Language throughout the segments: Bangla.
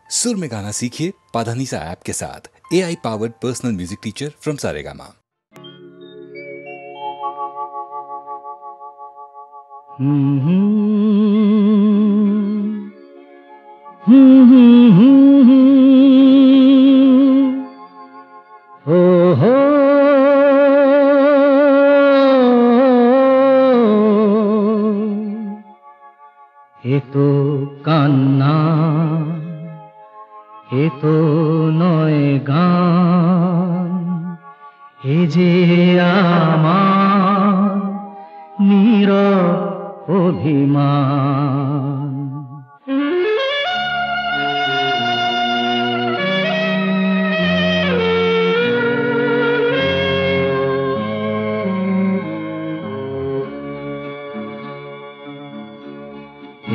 सुर में गाना सीखिए पाधानीसा ऐप के साथ। AI powered personal music teacher from Saregama. এ তো কান্না, এ তো নয় গান, এ যে আমার নীরব অভিমান।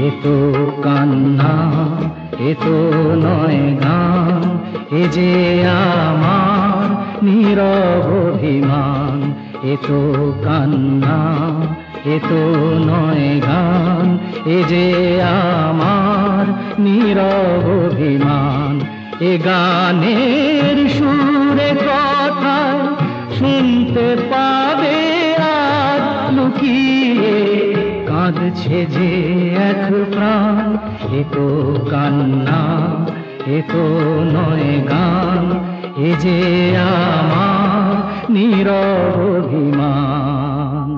এ তো কান্না, এ তো নয় গান, এ যে আমার নীরব অভিমান। এ তো কান্না, এ তো নয় গান, এ যে আমার নীরব অভিমান। এ গানের সুরে কথা শুনতে পাবে আর লুকিয়ে কাঁদছে যে এক প্রাণ। এ তো কান্না, এ তো নয় গান, এ যে আমার নীরব অভিমান।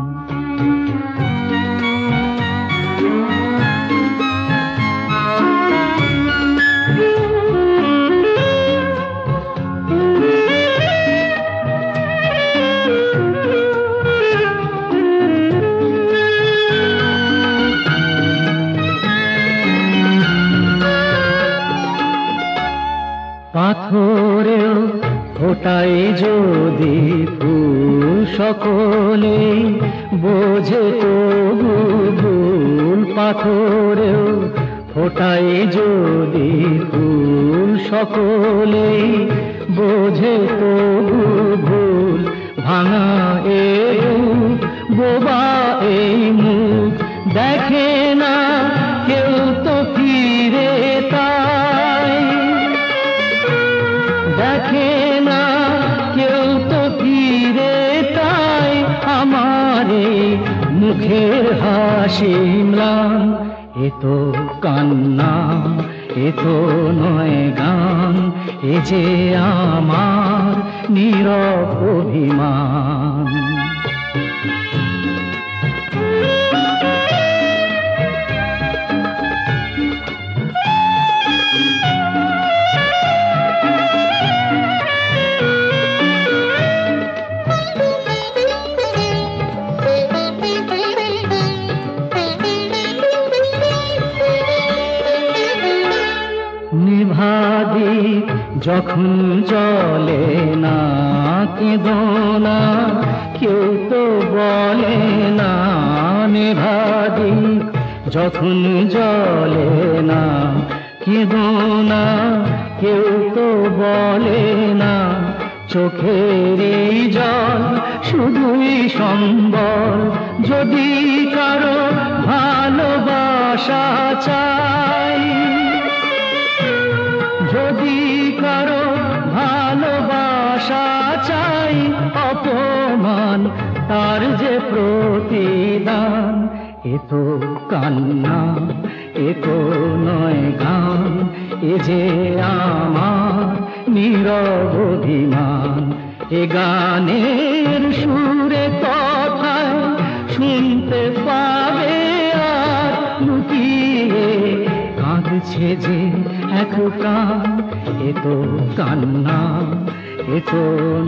পাথরেও ফোটাই যদি ফুল, সকলে বোঝে তবু ভুল। পাথরেও ফোটাই যদি ফুল, সকলে বোঝে তবু ভুল। ভাঙা এ রূপ, বোবা এই মুখ, দেখে না কেউ তো ফিরে তাই। দেখে না কেউ তো ফিরে তাই, আমার মুখের হাসি ম্লান। এ তো কান্না, এ তো নয় গান, এ যে আমার নীরব অভিমান। নিভাদি যখন চলে না, কেঁদো না কেউ তো বলে না। নিভাদি যখন জলে না, কেঁদো না কেউ তো বলে না। চোখেরই জল শুধুই সম্বল, যদি কারো ভালোবাসা চাই। যদি কারো ভালোবাসা চাই, অপমান তার যে প্রতিদান। এ তো কান্না, এ তো নয় গান, এ যে আমার নীরব অভিমান। এ গানের সুরে কথায় শুনতে পাবে আর লুকিয়ে কাঁদছে যে এক প্রাণ। এ তো কান্না, এ তো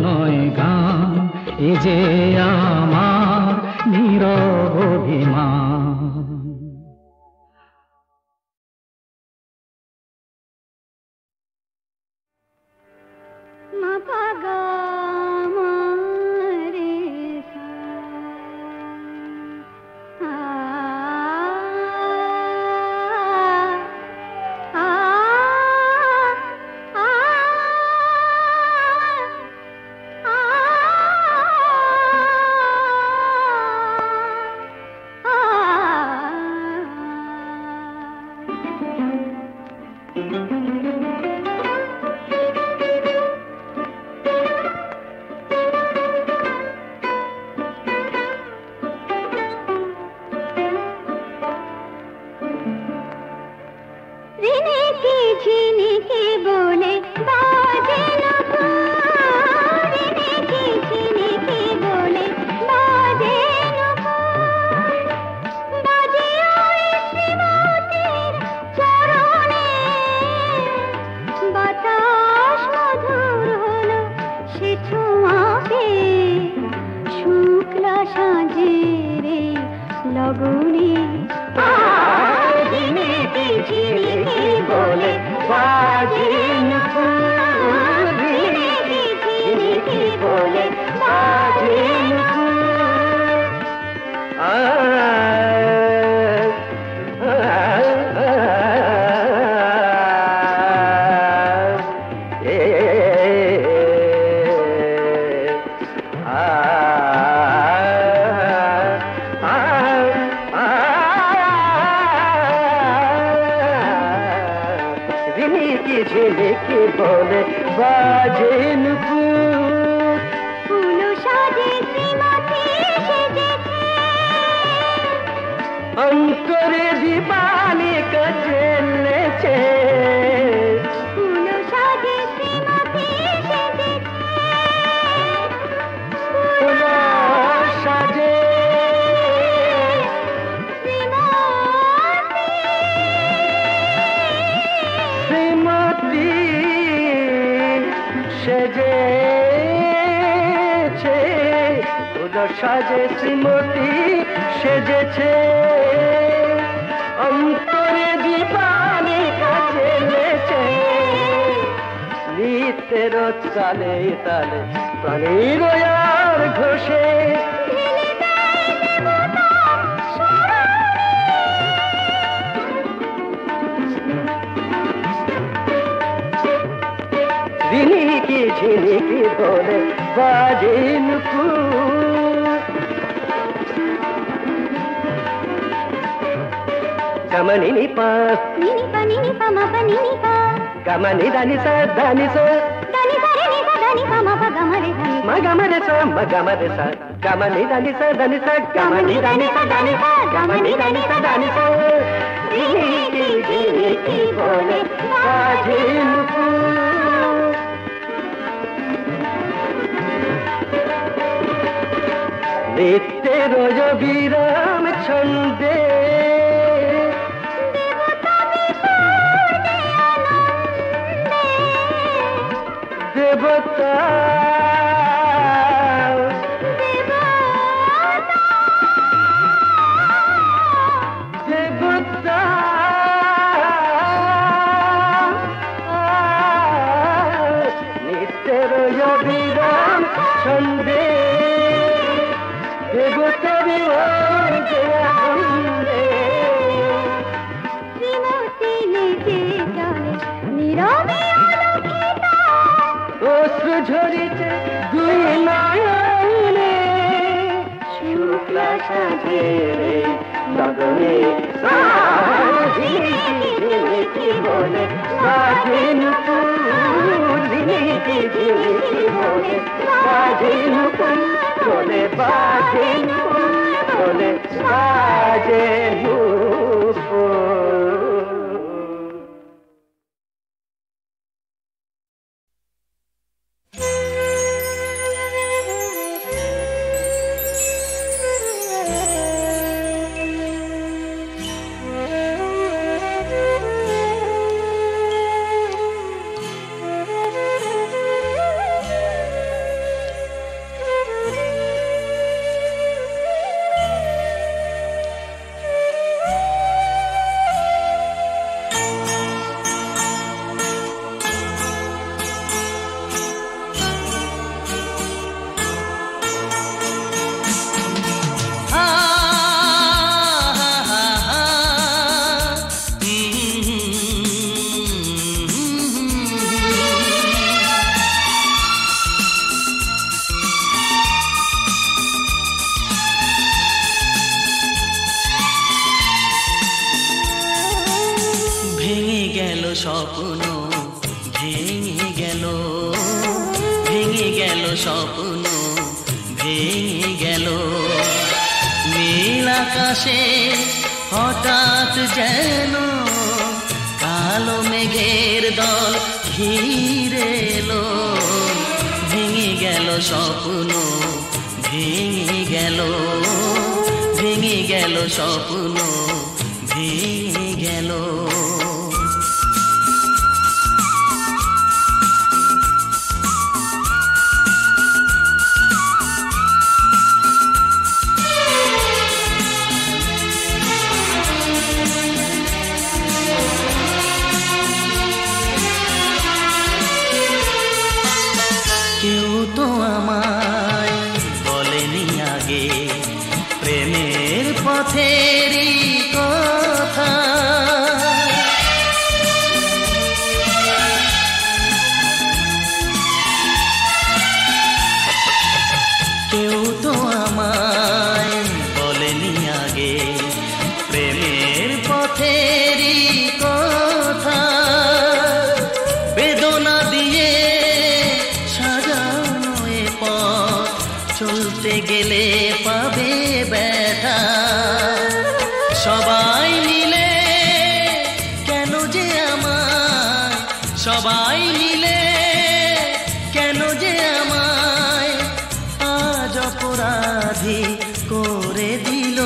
নয় গান, এ যে আমার নীরব অভিমান। ঝিনিকি বলে বাজে নূপুর, ঝিনিকি ঝিনিকি বলে বাজে নূপুর, বাজে ওই শ্রীমতীর চরণে, বাতাস মধুর হলো সে ছোঁয়াতে, শুক্লা সাঁঝের লগনে ঝিনিকি ঝিনিকি বলে বাজে নূপুর, ঝিনিকি ঝিনিকি বলে বাজে ঝিলিকি বলে বাজে নূপুর, ফুল সাজে শ্রীমতী সেজেছে, অন্তরে দীপালিকা জ্বলেছে, ফুল সাজে শ্রীমতী সেজেছে, ফুল সাজে শ্রীমতী সেজেছে, ফুল সাজে শ্রীমতী সেজেছে, অন্তরে দীপালিকা জ্বলেছে, নিত্যের তালে তালে প্রাণীর আর ঘোষে, ঝিনিকি ঝিনিকি বলে বাজে নূপুর, গমনি নিপা নিনি পা নিনি পা মা পা নিনি পা, গমনি দানি সা দানি সা, দানি সা রে নি পা দানি পা মা পা গমরে ধানি, মগমরে সা মগমরে সা, গমনি দানি সা দানি সা, গমনি দানি সা দানি সা, গমনি দানি সা দানি সা, ঝিনিকি ঝিনিকি বলে বাজে নূপুর, নিত্যের বিরাম ছন্দে, দেবতা দেবতা নিত্যের বিরাম ছন্দে, দেবতারি শ্রীমতী লেগে চলে নীরবে আলোকিত, অশ্রু ঝরিছে দুই নয়নে, শুক্লা সাঁঝের লগনে ঝিনিকি ঝিনিকি বলে বাজে নূপুর, ঝিনিকি ঝিনিকি বলে বাজে নূপুর, বলে বাজে নূপুর, বলে বাজে নূপুর। স্বপ্ন ভেঙে গেল, ভেঙে গেল স্বপ্ন ভেঙে গেল, নীল আকাশে হঠাৎ যেন কালো মেঘের দল ঘিরে এলো, ভেঙে গেল স্বপ্ন, ভেঙে গেল, ভেঙে গেল স্বপ্ন, ভেঙে গেল। কেউ তো আমায় বলেনি আগে প্রেমের পথেরই কথা, কেউ তো আমায় বলেনি আগে প্রেমের পথেরই কথা। বেদনা দিয়ে সাজানো এ পথ চলতে গেলে পাবে ব্যথা। সবাই মিলে কেন যে আমায়, সবাই মিলে কেন যে আমায় আজ অপরাধী করে দিল।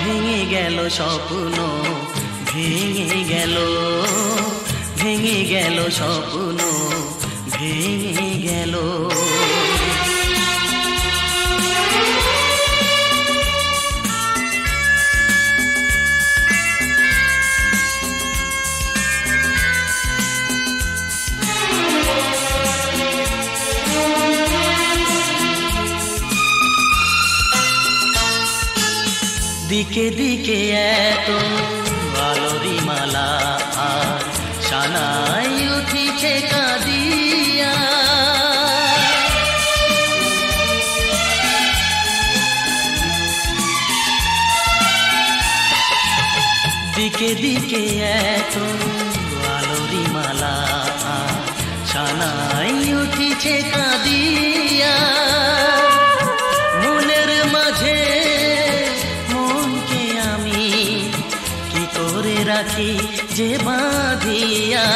ভেঙে গেল স্বপ্ন, ভেঙে গেল, ভেঙে গেল স্বপ্ন, ভেঙে গেল। দিকে দিকে এত আলোরি মালা আর সানাই উঠিছে কাঁদিয়া। দিকে দিকে এত আলোরি মালা আর সানাই উঠিছে কাঁদিয়া। মনের মাঝে রাখি যে বাঁধিয়া।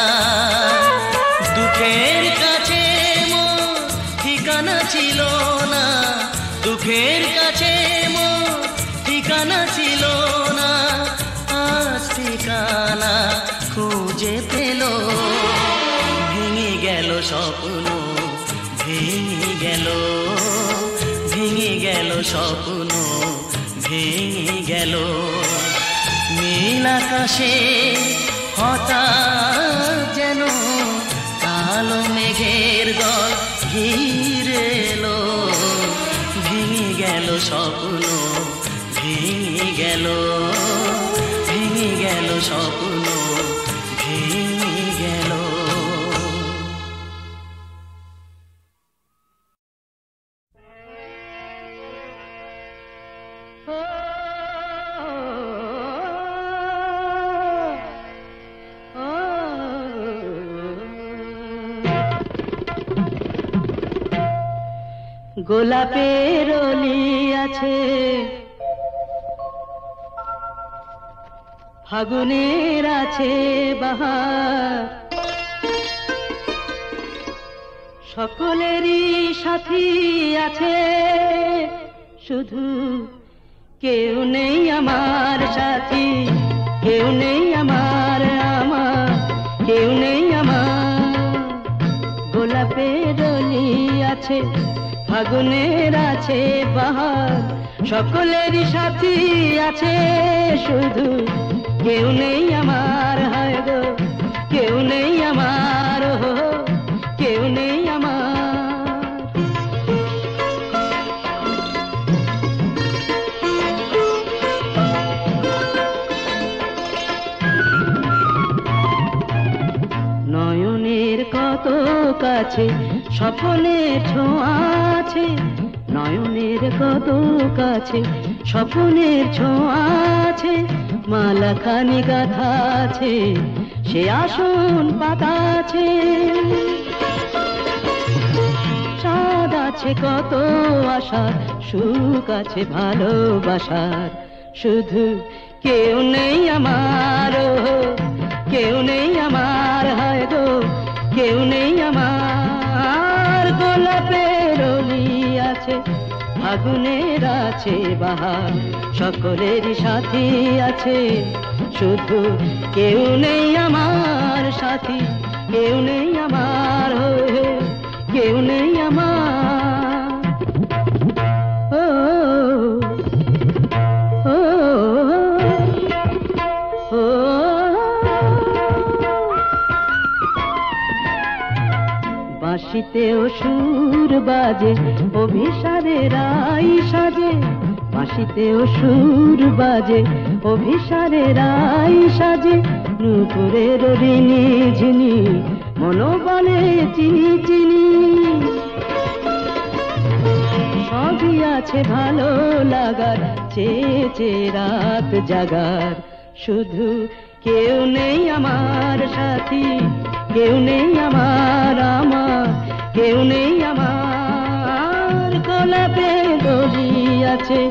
দুঃখের কাছে মোর ঠিকানা ছিল না, দুঃখের কাছে মোর ঠিকানা ছিল না, আজ ঠিকানা খুঁজে পেল। ভেঙে গেল স্বপ্ন, ভেঙে গেল, ভেঙে গেল স্বপ্ন, ভেঙে গেল। নীল আকাশে হঠাৎ যেন কালো মেঘের দল ঘিরে এলো। ভেঙে গেল স্বপ্ন, ভেঙে গেল, ভেঙে গেল স্বপ্ন, ভেঙে গেল। গোলাপের অলি আছে, ফাগুনের আছে বাহার, সকলেরই সাথী আছে, শুধু কেউ নেই আমার সাথী, কেউ নেই আমার, কেউ নেই আমার। গোলাপের অলি আছে, ফাগুনের আছে বাহার, সকলেরই সাথী আছে, শুধু কেউ নেই আমার, হায় গো কেউ নেই আমার, কেউ নেই আমার। নয়নের কত কাছে স্বপ্নের ছোঁয়া আছে, নয়নের কত কাছে স্বপ্নের ছোঁয়া আছে, মালা খানি গাথা আছে, সে আসন পাতা আছে। চাঁদ আছে কত আশার, সুখ আছে ভালোবাসার, শুধু কেউ নেই আমার, কেউ নেই আমার, হয় গো কেউ নেই আমার। গোলাপের অলি আছে, আগুনের আছে বাহার, সকলেরই সাথী আছে, শুধু কেউ নেই আমার সাথী, কেউ নেই আমার, হয়ে কেউ নেই আমার। ও ও ও বাঁশিতেও সুর বাজে, অভিসারের রাই সাজে, বাঁশিতেও সুর বাজে, অভিসারের রাই সাজে, নূপুরের ঋণী ঝিনি মনোবলে চিনি চিনি। সবই আছে ভালো লাগার, চেয়ে চেয়ে রাত জাগার, শুধু কেউ নেই আমার সাথী, কেউ নেই আমার, আমার কেউ নেই আমার। গোলাপে দলি আছে,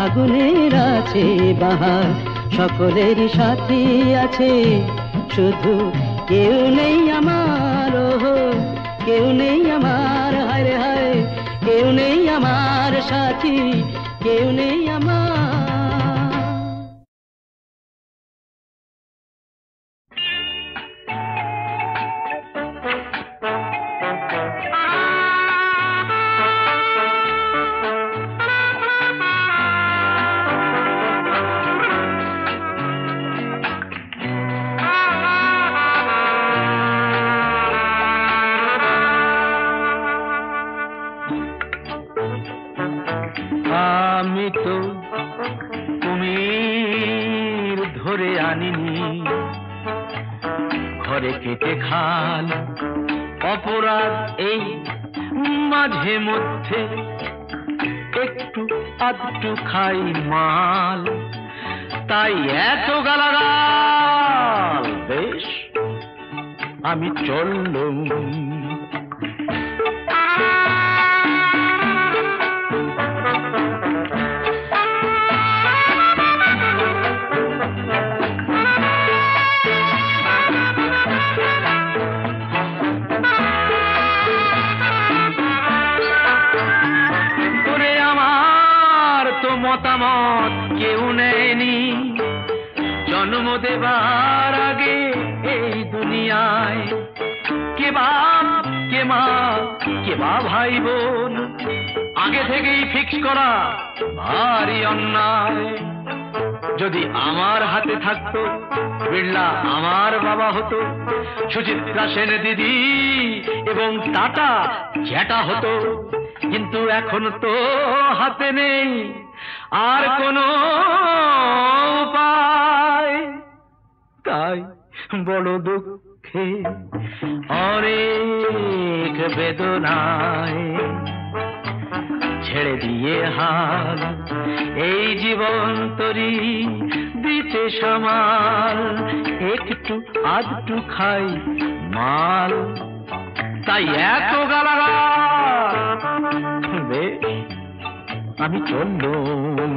আগুনের আছে বাহার, সকলেরই সাথী আছে, শুধু কেউ নেই আমার, ও কেউ নেই আমার, হায় রে হায় কেউ নেই আমার সাথী, কেউ নেই আমার। আমি তো কুমির ধরে আনিনি, ঘরে কেটে খাল, অপরাধ এই মাঝে মধ্যে একটু আধটু খাই মাল, তাই এত গালাগাল। বেশ আমি চললুম। মতামত কেউ নেয়নি, জন্ম দেবার আগে এই দুনিয়ায়, কে বাপ কে মা কে বা ভাই বোন, আগে থেকেই ফিক্স করা ভারী অন্যায়। যদি আমার হাতে থাকতো, বিড়লা আমার বাবা হতো, সুচিত্রা সেন দিদি এবং টাটা জ্যাঠা হতো, কিন্তু এখন তো হাতে নেই আর কোনো উপায়, তাই বড় দুঃখে অনেক বেদনায় ছেড়ে দিয়ে হাল এই জীবন তরি দিতে সামাল, একটু আধটু খাই মাল, তাই এত গালাগাল। বেশ আমি চললুম।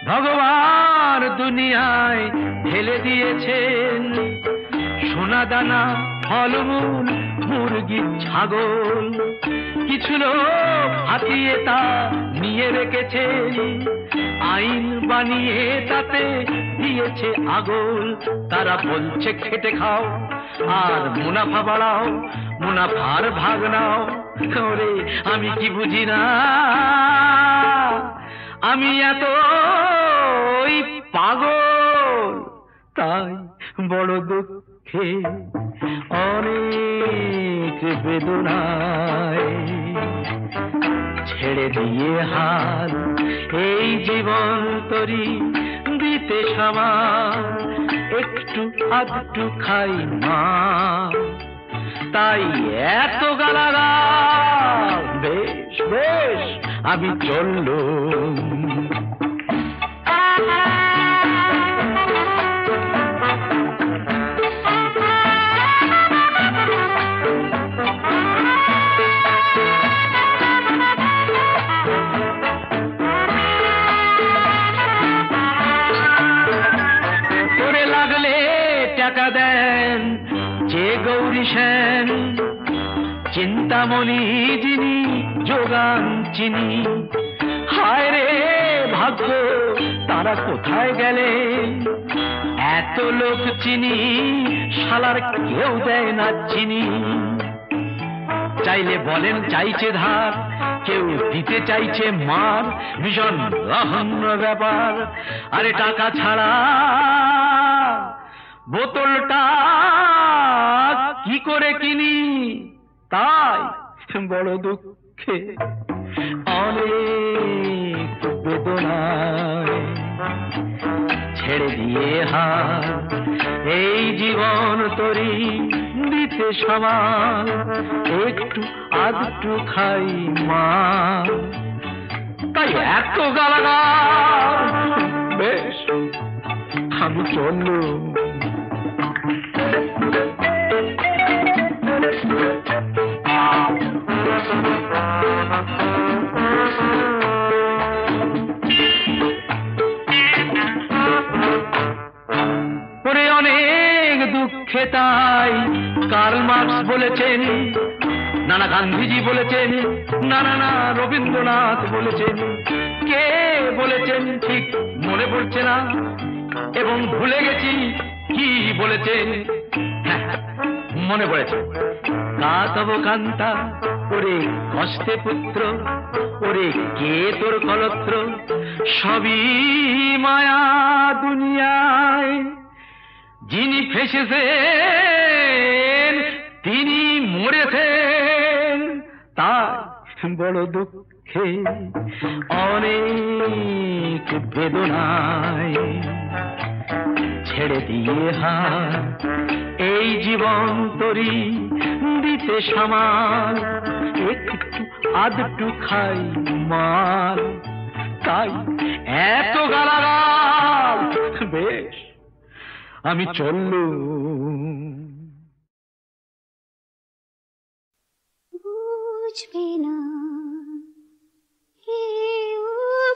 ভগবান দুনিয়ায় ঢেলে দিয়েছেন সোনা দানা, ফলমূল, মুরগি, ছাগল, কিছু লোক হাতিয়ে তা নিয়ে রেখেছেন, আইন বানিয়ে তাতে দিয়েছে আগল। তারা বলছে খেটে খাও আর মুনাফা বাড়াও, মুনাফার ভাগ নাও। ওরে আমি কি বুঝি না, আমি এত পাগল, তাই বড় দুঃখে অনেক বেদনায় ছেড়ে দিয়ে হাল এই জীবন তরি দিতে সামাল, একটু আধটু খাই মা, তাই এত গালাগাল। বেশ বেশ আমি চললুম। সেন, চিন্তামণি যিনি যোগান চিনি। হায় রে ভাগ্য, তারা কোথায় গেলেন? এত লোক চিনি, শালার কেউ দেয় না চিনি। চাইলে বলেন চাইছে ধার, কেউ দিতে চাইছে মার, ভীষণ রহন্য ব্যাপার। আরে টাকা ছাড়া বোতলটা কি করে কিনি, তাই বড় দুঃখে অনেক বেদনায় ছেড়ে দিয়ে হাত এই জীবন তরি দিতে সমান। একটু আধটু খাই মা, তাই এত গালাগাল। বেশ আমি চললুম। ওরে অনেক দুঃখে তাই কার্ল মার্কস বলেছেন, নানা গান্ধীজি বলেছেন, নানা রবীন্দ্রনাথ বলেছেন। কে বলেছেন ঠিক মনে পড়ছে না, এবং ভুলে গেছি কি বলেছেন। মনে পড়েছে, কাতব কান্তা ওরে কষ্টে পুত্র, ওরে কে তোর কলত্র, সবই মায়া দুনিয়ায়। যিনি ফেসেছেন তিনি মরেছেন, তাই বড় দুঃখে অনেক বেদনায় ছেড়ে দিয়ে হাত এই জীবন তরি দিতে সামাল। একটু আধটু খাই মাল, তাই এত গালাগাল। বেশ আমি চললুম। বুঝবে না কেউ,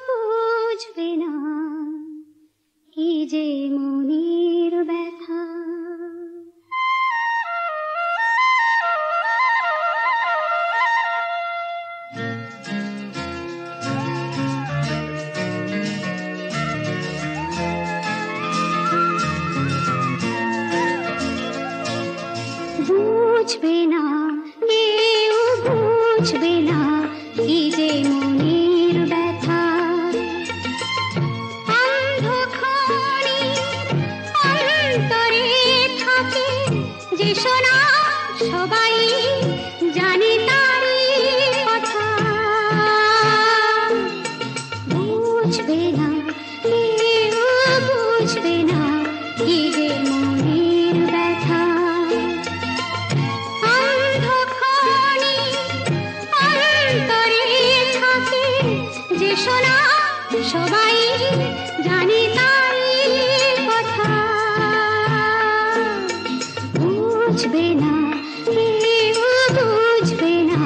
বুঝবে না কি যে মনের ব্যথা। বুঝবে না কেউ, বুঝবে না কি যে মনের ব্যথা। অন্তরে থাকে যে শোনা, সবাই জানে তারই কথা। বুঝবে না কেউ, বুঝবে না কি যে মনের ব্যথা। যে শোনা, সবাই জানে তারই কথা। বুঝবে না কেউ, বুঝবে না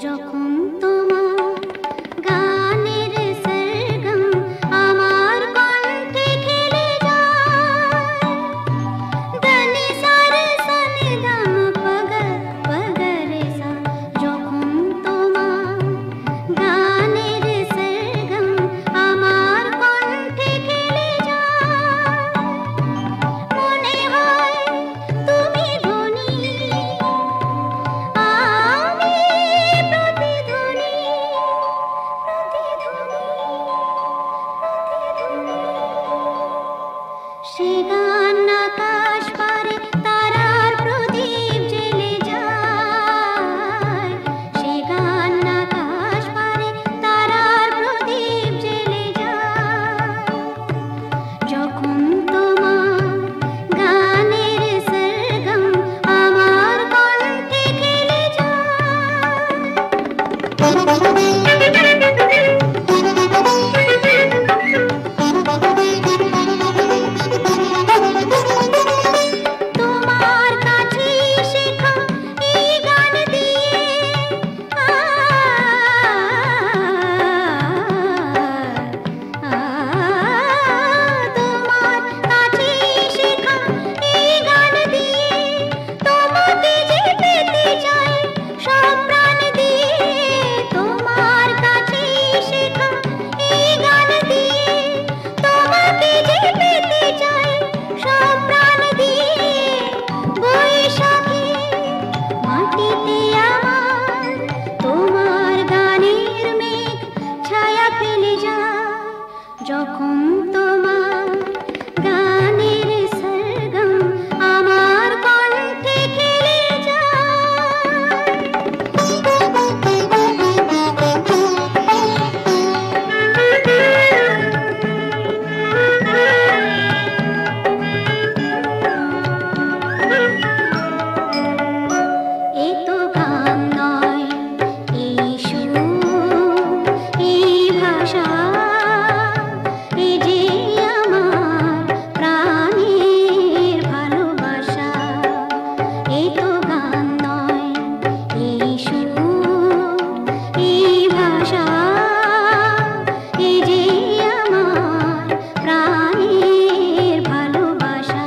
যখন তোমার গানের সরগম আমার কণ্ঠে খেলে যায়, দনি সারে সনি দম পগর পগরে সা, যখন তোমার গানের সরগম আমার কণ্ঠে খেলে যায়, মনে হয় তুমি ধ্বনি, আমি প্রতিধ্বনি, সে গান আকাশ পারে তারার প্রদীপ জেলে যায়, সে গান আকাশ পারে তারার প্রদীপ জেলে যায়, যখন তোমার গানের সরগম আমার কণ্ঠে খেলে তোমার কাছে শেখা এই গান দিয়ে, তোমার কাছে শেখা এই গান দিয়ে, তোমাকে যে পেতে চাই সব প্রাণ দিয়ে, তোমার কাছে শেখা এই গান দিয়ে, তোমাকে যে পেতে চাই সব প্রাণ দিয়ে, বৈশাখী মাটিতে আমার তোমার গানের মেঘ ছায়া ফেলে যায়, যখন তোমার গানের সরগম আমার কণ্ঠে খেলে এ তো গান নয়, এই সুর, এই ভাষা, এ যে আমার প্রাণের ভালোবাসা, এ তো গান নয়, এই সুর, এই ভাষা, এ যে আমার প্রাণের ভালোবাসা,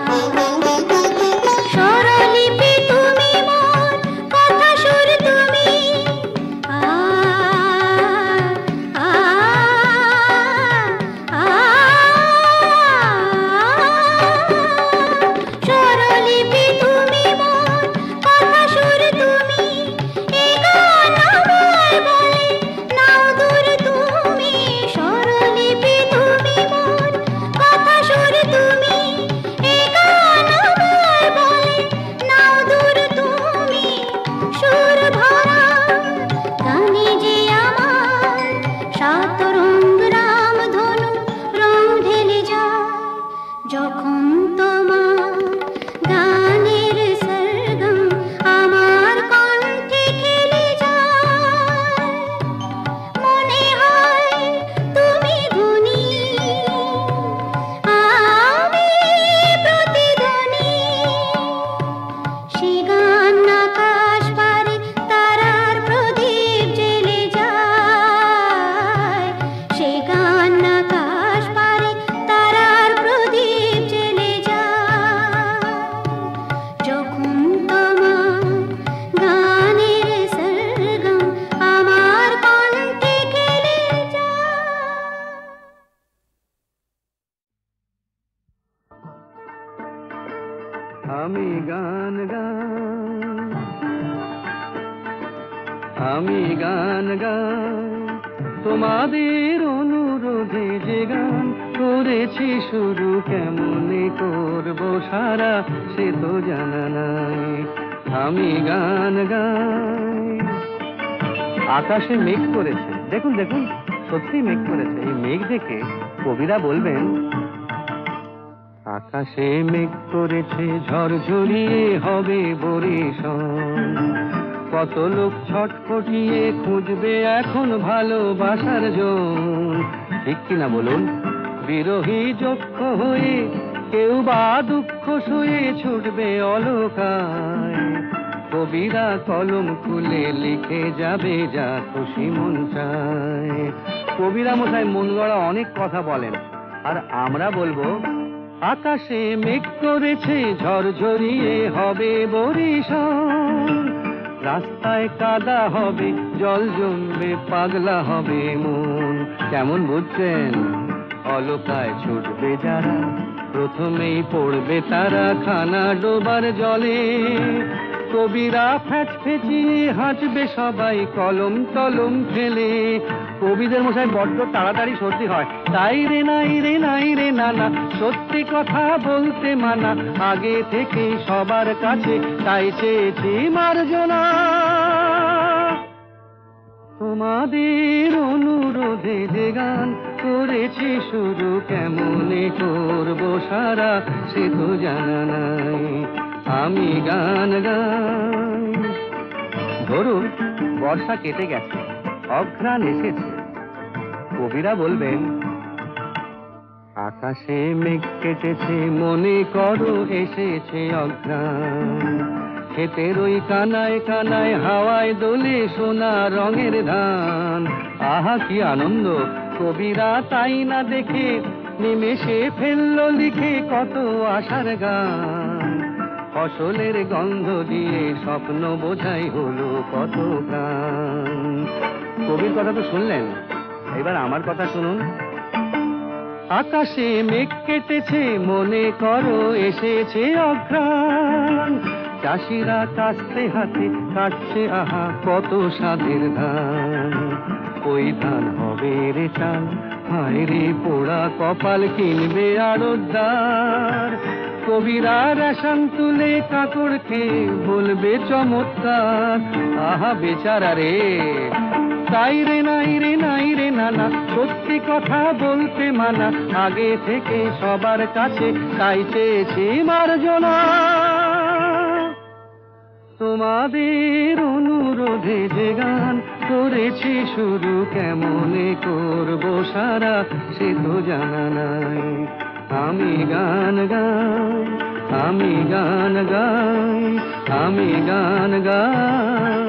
স্বরলিপি তুমি মোর, কথা সুর তুমি, স্বরলিপি তুমি মোর, কথা সুর তুমি, এ গান আমায় বলে নাও দূর তুমি, স্বরলিপি তুমি মোর, কথা সুর তুমি, এ গান আমায় বলে নাও দূর তুমি, সুর ভরা গানে যে আমার সাত রঙ রাম ধনু রং ঢেলে যায়, যখন তোমার গানের সরগম আমার কণ্ঠে খেলে যায়, মনে হয় তুমি ধ্বনি, আমি প্রতিধ্বনি, সে গান আকাশ পারে তারার প্রদীপ জেলে যায়, সে গান আকাশ পারে তারার প্রদীপ জেলে যায়, যখন তোমার গানের সরগম আমার কণ্ঠে খেলে যায়। আমি গান গাই তোমাদের অনুরোধে, যে গান করেছি শুরু, কেমনে করব সারা সে তো জানা নাই, আমি গান গাই। আকাশে মেঘ করেছে, দেখুন দেখুন সত্যি মেঘ করেছে, এই মেঘ দেখে কবিরা বলবেন, আকাশে মেঘ করেছে ঝড় ঝরিয়ে হবে বরিশন, কত লোক ছটফটিয়ে খুঁজবে এখন ভালোবাসার জন, ঠিক কিনা বলুন? বিরহী যক্ষ হয়ে কেউ বা দুঃখ শুয়ে ছুটবে অলকায়, কবিরা কলম খুলে লিখে যাবে যা খুশি মন চায়। কবিরা মশাই মন গড়া অনেক কথা বলেন, আর আমরা বলবো আকাশে মেঘ করেছে ঝরঝরিয়ে হবে বরিশান, রাস্তায় কাদা হবে জল জমবে পাগলা হবে মন। কেমন বুঝছেন? অলকায় ছুটবে যারা প্রথমেই পড়বে তারা খানা ডোবার জলে, কবিরা ফ্যাচ ফেঁচিয়ে হাঁচবে সবাই কলম টলম ফেলে। কবিদের মশাই বড্ড তাড়াতাড়ি সর্দি হয়, তাই রে নাই রে নাই রে নানা, সত্যি কথা বলতে মানা, আগে থেকে সবার কাছে তাই চেয়েছি মার্জনা। তোমাদের অনুরোধে যে গান করেছি শুরু, কেমনে করবো সারা সে তো জানা নাই, আমি গান গাই। ধরুন বর্ষা কেটে গেছে, অঘ্রাণ এসেছে, কবিরা বলবেন আকাশে মেঘ কেটেছে মনে করো এসেছে অঘ্রাণ, ক্ষেতের ওই কানায় কানায় হাওয়ায় দোলে সোনা রঙের ধান। আহা কি আনন্দ! কবিরা তাই না দেখে নিমেষে ফেললো লিখে কত আশার গান, ফসলের গন্ধ দিয়ে স্বপ্ন বোঝাই হলো কত প্রাণ। কবির কথা তো শুনলেন, এবার আমার কথা শুনুন। আকাশে মেঘ কেটেছে মনে করো এসেছে অঘ্রাণ, চাষিরা কাস্তে হাতে কাটছে আহা কত স্বাদের ধান, ওই ধান হবে রে চাল, হায় রে পোড়া কপাল কিনবে আড়তদার, কবিরা রেশন তুলে কাকড় খেয়ে বলবে চমৎকার। আহা বেচারা রে, তাই রে নাই রে নাই রে নানা, সত্যি কথা বলতে মানা, আগে থেকে সবার কাছে তাই চেয়েছি মার্জনা। তোমাদের অনুরোধে যে গান করেছি শুরু, কেমনে করবো সারা সে তো জানা নাই, আমি গান গাই, আমি গান গাই, আমি গান গাই।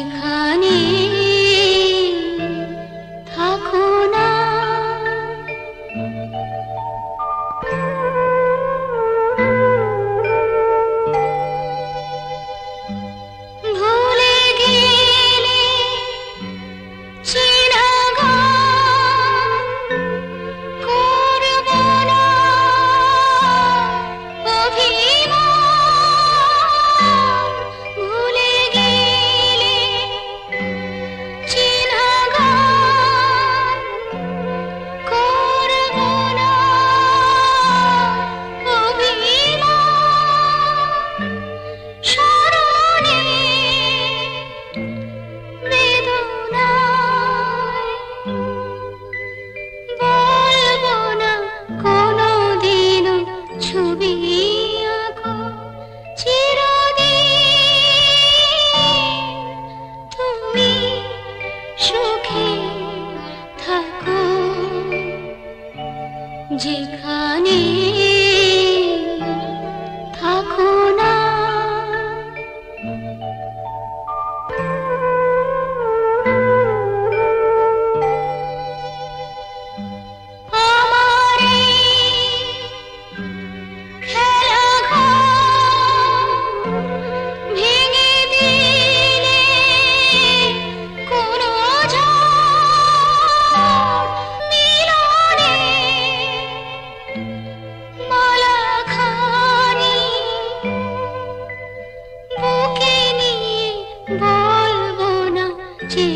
যেখানে থাকো না ভুলে গেলে চেনা গান করব না অভিমান ভুলে গেলে চেনা গান করব না অভিমান স্মরণে বেদনায় বলবো না কোনোদিনও ছবি আঁকো চিরদিন তুমি সুখে থাকো যেখানে থাকো না আমার এই খেলাঘর ভেঙে দিলে কোনো ঝড় মিলনে মালাখানি বুকে নিয়ে বলবো না যে